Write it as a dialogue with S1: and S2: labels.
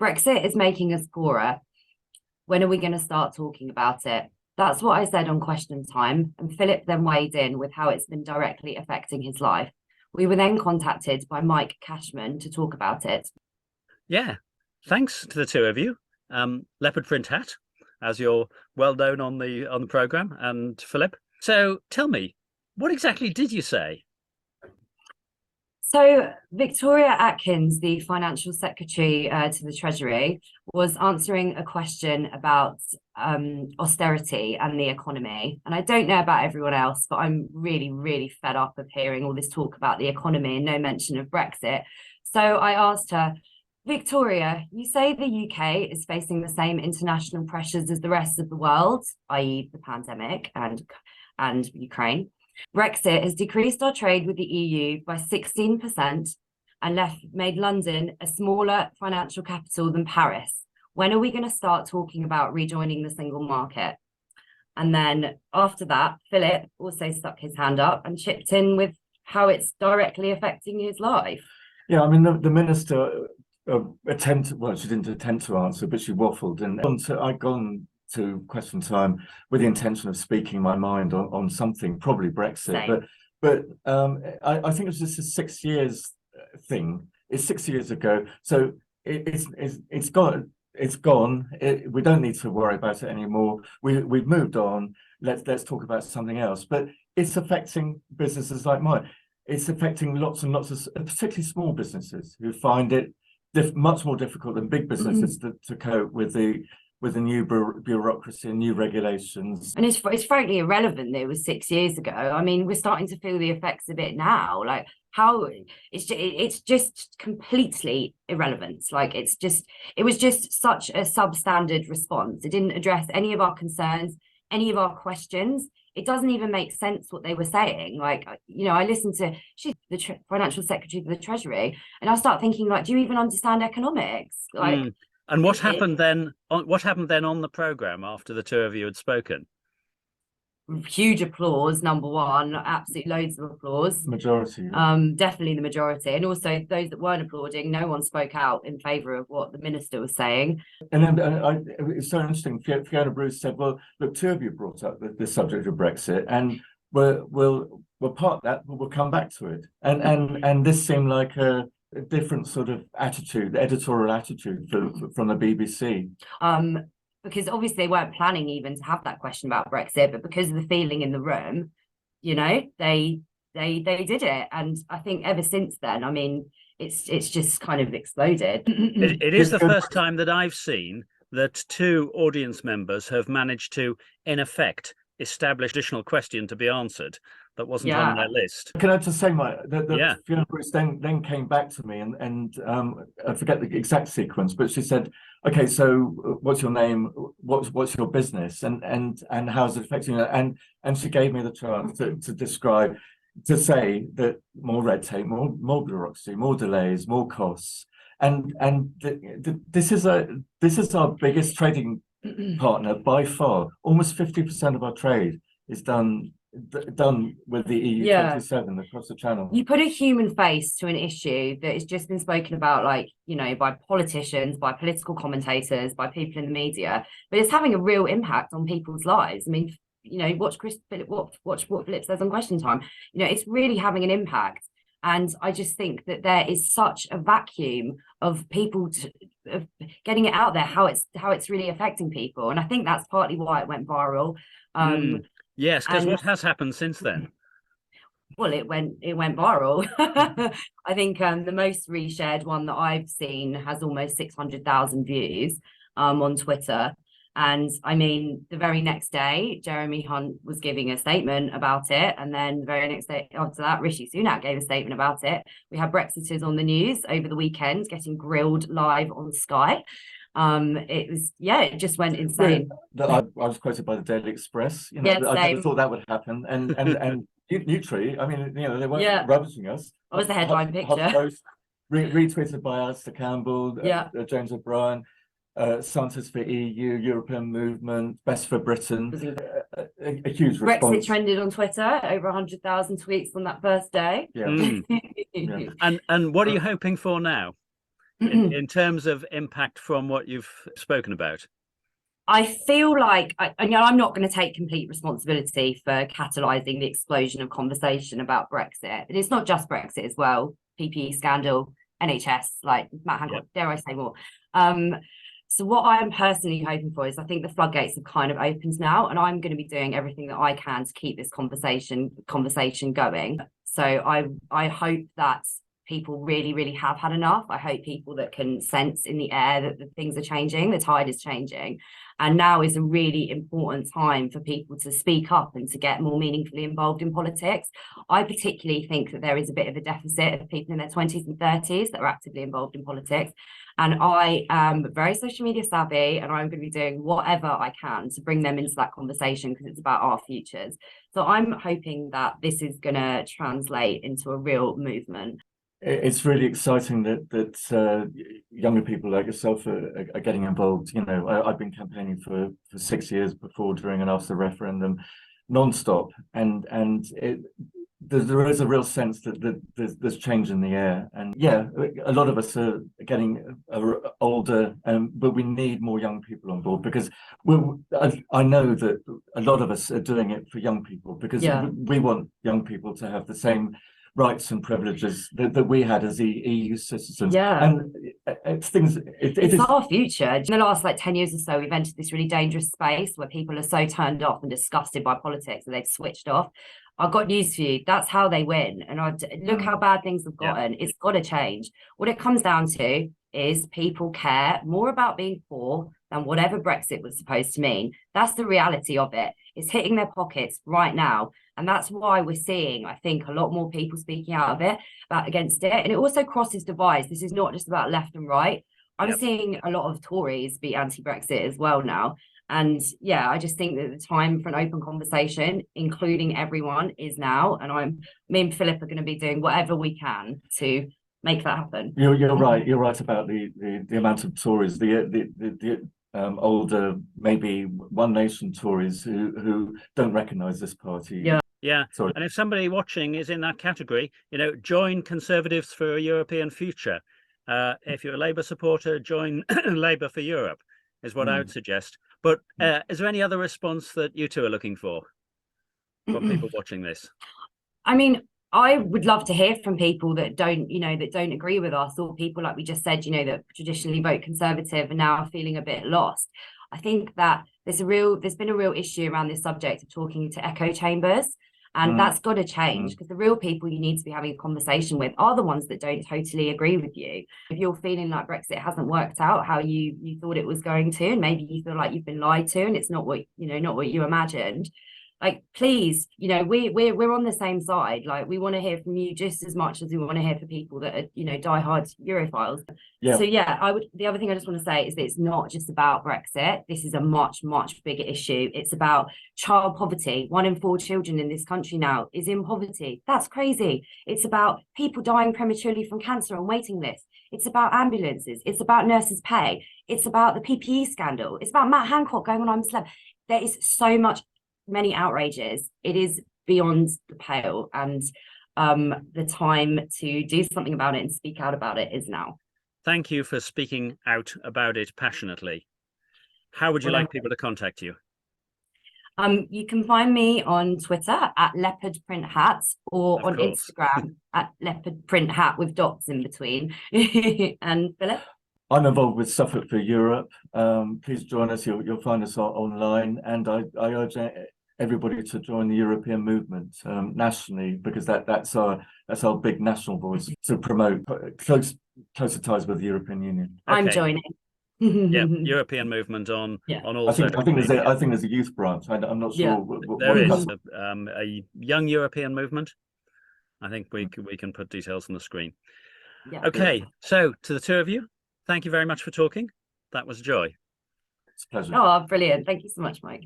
S1: Brexit is making us poorer. When are we going to start talking about it? That's what I said on Question Time, and Philip then weighed in with how it's been directly affecting his life. We were then contacted by Mike Cashman to talk about it.
S2: Yeah, thanks to the two of you. Leopard print hat, as you're well known on the programme, and Philip. So tell me, what exactly did you say?
S1: So Victoria Atkins, the Financial Secretary to the Treasury, was answering a question about austerity and the economy. And I don't know about everyone else, but I'm really, really fed up of hearing all this talk about the economy and no mention of Brexit. So I asked her, Victoria, you say the UK is facing the same international pressures as the rest of the world, i.e. the pandemic and Ukraine. Brexit has decreased our trade with the EU by 16% and made London a smaller financial capital than Paris. When are we going to start talking about rejoining the single market? And then after that, Philip also stuck his hand up and chipped in with how it's directly affecting his life.
S3: Yeah, I mean, the minister she didn't attempt to answer, but she waffled. And I'd gone to Question Time with the intention of speaking my mind on something, probably Brexit.
S1: Same.
S3: But I think it was just a 6 years thing. It's 6 years ago, so it's gone. It's gone. We don't need to worry about it anymore. We've moved on. Let's talk about something else. But it's affecting businesses like mine. It's affecting lots and lots of, particularly small businesses, who find it much more difficult than big businesses to cope with the new bureaucracy and new regulations.
S1: And it's frankly irrelevant that it was 6 years ago. I mean, we're starting to feel the effects of it now. Like how it's just completely irrelevant. Like it was just such a substandard response. It didn't address any of our concerns, any of our questions. It doesn't even make sense what they were saying. Like, I listened to, she's the Financial Secretary for the Treasury, and I start thinking, like, do you even understand economics? Like,
S2: And what happened then? What happened then on the programme after the two of you had spoken?
S1: Huge applause, number one, absolute loads of applause.
S3: Majority.
S1: Definitely the majority. And also those that weren't applauding, no one spoke out in favour of what the minister was saying.
S3: And then it's so interesting. Fiona Bruce said, well, look, two of you brought up the subject of Brexit, and we'll part that, but we'll come back to it. And this seemed like a different sort of attitude, editorial attitude from the BBC.
S1: Because obviously they weren't planning even to have that question about Brexit, but because of the feeling in the room, they did it. And I think ever since then, I mean, it's just kind of exploded.
S2: It is the first time that I've seen that two audience members have managed to, in effect, establish additional question to be answered that wasn't on their list.
S3: Can I just say, Fiona Bruce then came back to me and I forget the exact sequence, but she said, okay, so what's your name? What's your business? And how's it affecting you? And she gave me the chance to say that more red tape, more bureaucracy, more delays, more costs. And this is our biggest trading partner by far. Almost 50% of our trade is done with the EU 27 across the channel.
S1: You put a human face to an issue that has just been spoken about, like, by politicians, by political commentators, by people in the media, but it's having a real impact on people's lives. I mean, watch what Philip says on Question Time. It's really having an impact. And I just think that there is such a vacuum of people of getting it out there, how it's really affecting people. And I think that's partly why it went viral.
S2: Yes, because what has happened since then?
S1: Well, it went viral. I think the most reshared one that I've seen has almost 600,000 views on Twitter. And I mean, the very next day, Jeremy Hunt was giving a statement about it. And then the very next day after that, Rishi Sunak gave a statement about it. We had Brexiters on the news over the weekend getting grilled live on Sky. It just went insane.
S3: I was quoted by the Daily Express. I never thought that would happen. And neutrally, I mean, they weren't rubbishing us.
S1: I was the headline picture.
S3: Retweeted by Alistair Campbell, James O'Brien. Scientists for EU, European movement, Best for Britain, a huge response.
S1: Brexit trended on Twitter, over 100,000 tweets on that first day.
S3: Yeah.
S2: And what are you hoping for now? in terms of impact from what you've spoken about?
S1: I feel like I'm not going to take complete responsibility for catalysing the explosion of conversation about Brexit. And it's not just Brexit as well. PPE scandal, NHS, like Matt Hancock, dare I say more. So what I'm personally hoping for is I think the floodgates have kind of opened now, and I'm going to be doing everything that I can to keep this conversation going. So I hope that people really have had enough. I hope people that can sense in the air that the things are changing, the tide is changing. And now is a really important time for people to speak up and to get more meaningfully involved in politics. I particularly think that there is a bit of a deficit of people in their 20s and 30s that are actively involved in politics. And I am very social media savvy, and I'm going to be doing whatever I can to bring them into that conversation because it's about our futures. So I'm hoping that this is going to translate into a real movement.
S3: It's really exciting that younger people like yourself are getting involved. You know, I've been campaigning for 6 years before, during, and after the referendum, non-stop, and there is a real sense that there's change in the air. And yeah, a lot of us are getting older, but we need more young people on board, because I know that a lot of us are doing it for young people, because we want young people to have the same rights and privileges that we had as EU citizens. And it's
S1: our future. In the last 10 years or so, we've entered this really dangerous space where people are so turned off and disgusted by politics that they've switched off. I've got news for you. That's how they win. And look how bad things have gotten. It's got to change. What it comes down to is people care more about being poor than whatever Brexit was supposed to mean. That's the reality of it. It's hitting their pockets right now. And that's why we're seeing, I think, a lot more people speaking out against it. And it also crosses divides. This is not just about left and right. I'm seeing a lot of Tories be anti-Brexit as well now. And yeah, I just think that the time for an open conversation, including everyone, is now. And me and Philip are going to be doing whatever we can to make that happen.
S3: You're right. You're right about the amount of Tories, the older, maybe One Nation Tories who don't recognise this party.
S2: Yeah. Sorry. And if somebody watching is in that category, join Conservatives for a European Future. If you're a Labour supporter, join Labour for Europe, is what I would suggest. But is there any other response that you two are looking for from people watching this?
S1: I mean, I would love to hear from people that don't agree with us, or people, like we just said, that traditionally vote Conservative and now are feeling a bit lost. I think that there's been a real issue around this subject of talking to echo chambers. And that's got to change, because the real people you need to be having a conversation with are the ones that don't totally agree with you. If you're feeling like Brexit hasn't worked out how you thought it was going to, and maybe you feel like you've been lied to and it's not what you imagined, please, we're on the same side. We want to hear from you just as much as we want to hear from people that are diehard Europhiles. So the other thing I just want to say is that it's not just about Brexit. This is a much bigger issue. It's about child poverty. 1 in 4 children in this country now is in poverty. That's crazy. It's about people dying prematurely from cancer on waiting lists. It's about ambulances. It's about nurses' pay. It's about the PPE scandal. It's about Matt Hancock going on I'm a Celeb. There is so many outrages. It is beyond the pale, and the time to do something about it and speak out about it is now.
S2: Thank you for speaking out about it passionately. How would you like people to contact you?
S1: You can find me on Twitter at Leopard Print Hat, or on Instagram at Leopard Print Hat with dots in between. And Philip?
S3: I'm involved with Suffolk for Europe. Please join us. You'll find us online, and I urge everybody to join the European movement nationally, because that's our big national voice to promote closer ties with the European Union.
S1: Okay. I'm joining.
S2: European movement on all. I
S3: think there's a youth branch. I'm not sure.
S2: There is a young European movement. I think we can put details on the screen. Okay, so to the two of you, thank you very much for talking. That was a joy.
S3: It's a pleasure.
S1: Oh, brilliant. Thank you so much, Mike.